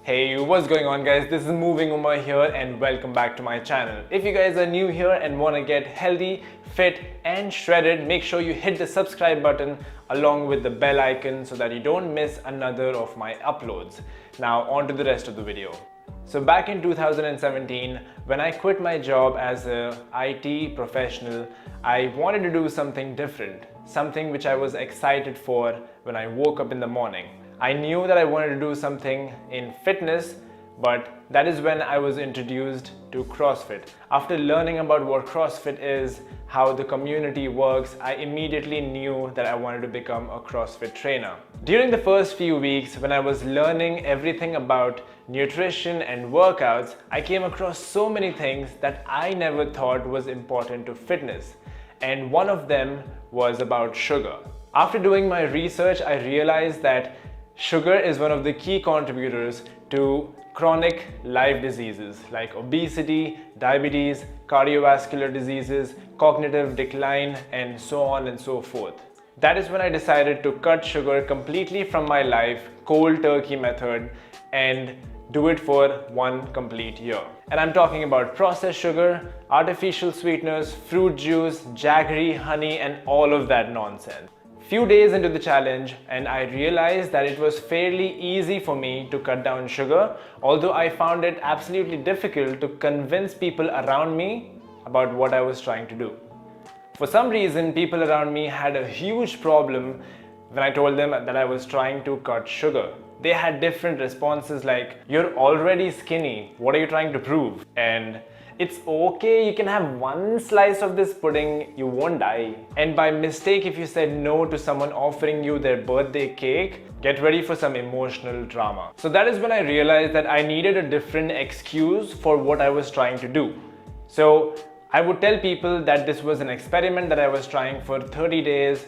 Hey, what's going on guys? This is Moving Umar here and welcome back to my channel. If you guys are new here and want to get healthy, fit and shredded, make sure you hit the subscribe button along with the bell icon so that you don't miss another of my uploads. Now on to the rest of the video. So back in 2017, when I quit my job as a IT professional, I wanted to do something different, something which I was excited for when I woke up in the morning. I knew that I wanted to do something in fitness, but that is when I was introduced to CrossFit. After learning about what CrossFit is, how the community works, I immediately knew that I wanted to become a CrossFit trainer. During the first few weeks, when I was learning everything about nutrition and workouts, I came across so many things that I never thought was important to fitness. And one of them was about sugar. After doing my research, I realized that sugar is one of the key contributors to chronic life diseases like obesity, diabetes, cardiovascular diseases, cognitive decline, and so on and so forth. That is when I decided to cut sugar completely from my life, cold turkey method, and do it for 1 complete year. And I'm talking about processed sugar, artificial sweeteners, fruit juice, jaggery, honey, and all of that nonsense. Few days into the challenge and I realized that it was fairly easy for me to cut down sugar, although I found it absolutely difficult to convince people around me about what I was trying to do. For some reason, people around me had a huge problem when I told them that I was trying to cut sugar. They had different responses like, "You're already skinny, what are you trying to prove?" And "It's okay, you can have 1 slice of this pudding, you won't die." And by mistake, if you said no to someone offering you their birthday cake, get ready for some emotional drama. So that is when I realized that I needed a different excuse for what I was trying to do. So I would tell people that this was an experiment that I was trying for 30 days,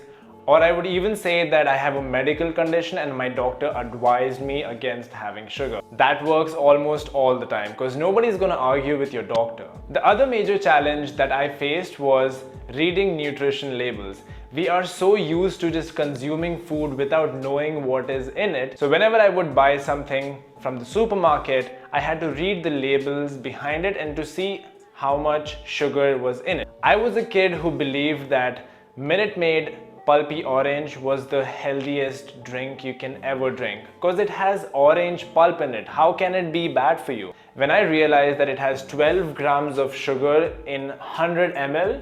or I would even say that I have a medical condition and my doctor advised me against having sugar. That works almost all the time because nobody's gonna argue with your doctor. The other major challenge that I faced was reading nutrition labels. We are so used to just consuming food without knowing what is in it. So whenever I would buy something from the supermarket, I had to read the labels behind it and to see how much sugar was in it. I was a kid who believed that Minute Maid pulpy orange was the healthiest drink you can ever drink because it has orange pulp in it. How can it be bad for you? When I realized that it has 12 grams of sugar in 100 ml,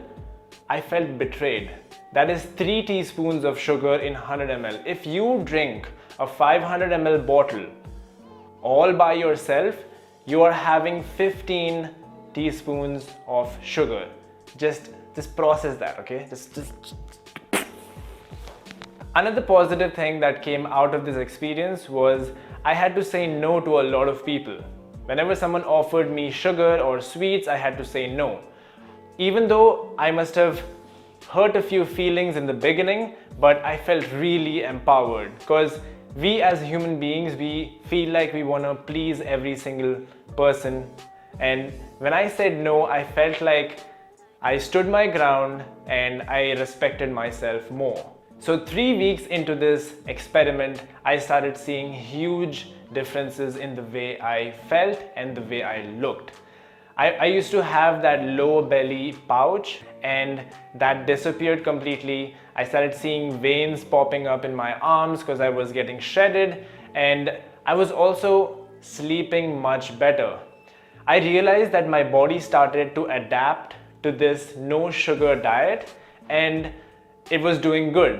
I felt betrayed. That is 3 teaspoons of sugar in 100 ml. If you drink a 500 ml bottle all by yourself, you are having 15 teaspoons of sugar. Just process that, okay? Just Another positive thing that came out of this experience was I had to say no to a lot of people. Whenever someone offered me sugar or sweets, I had to say no. Even though I must have hurt a few feelings in the beginning, but I felt really empowered because we as human beings, we feel like we want to please every single person. And when I said no, I felt like I stood my ground and I respected myself more. So 3 weeks into this experiment, I started seeing huge differences in the way I felt and the way I looked. I used to have that low belly pouch and that disappeared completely. I started seeing veins popping up in my arms because I was getting shredded, and I was also sleeping much better. I realized that my body started to adapt to this no sugar diet and it was doing good.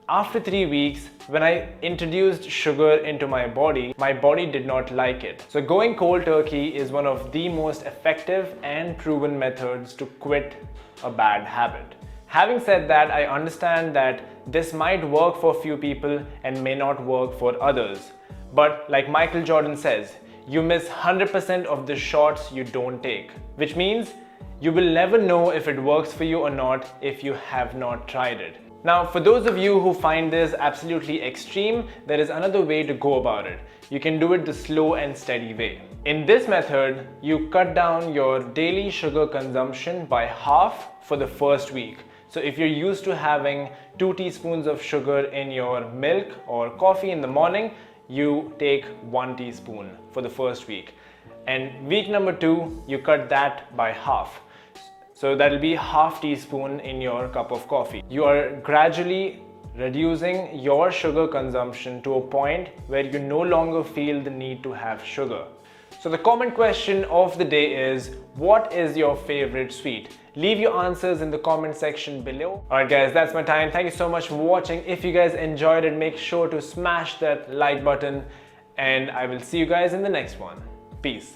After 3 weeks, when I introduced sugar into my body did not like it. So going cold turkey is one of the most effective and proven methods to quit a bad habit. Having said that, I understand that this might work for a few people and may not work for others. But like Michael Jordan says, you miss 100% of the shots you don't take, which means you will never know if it works for you or not if you have not tried it. Now, for those of you who find this absolutely extreme, there is another way to go about it. You can do it the slow and steady way. In this method, you cut down your daily sugar consumption by half for the first week. So if you're used to having 2 teaspoons of sugar in your milk or coffee in the morning, you take 1 teaspoon for the first week. And week number 2, you cut that by half. So that'll be half teaspoon in your cup of coffee. You are gradually reducing your sugar consumption to a point where you no longer feel the need to have sugar. So the comment question of the day is, what is your favorite sweet? Leave your answers in the comment section below. Alright guys, that's my time. Thank you so much for watching. If you guys enjoyed it, make sure to smash that like button, and I will see you guys in the next one. Peace.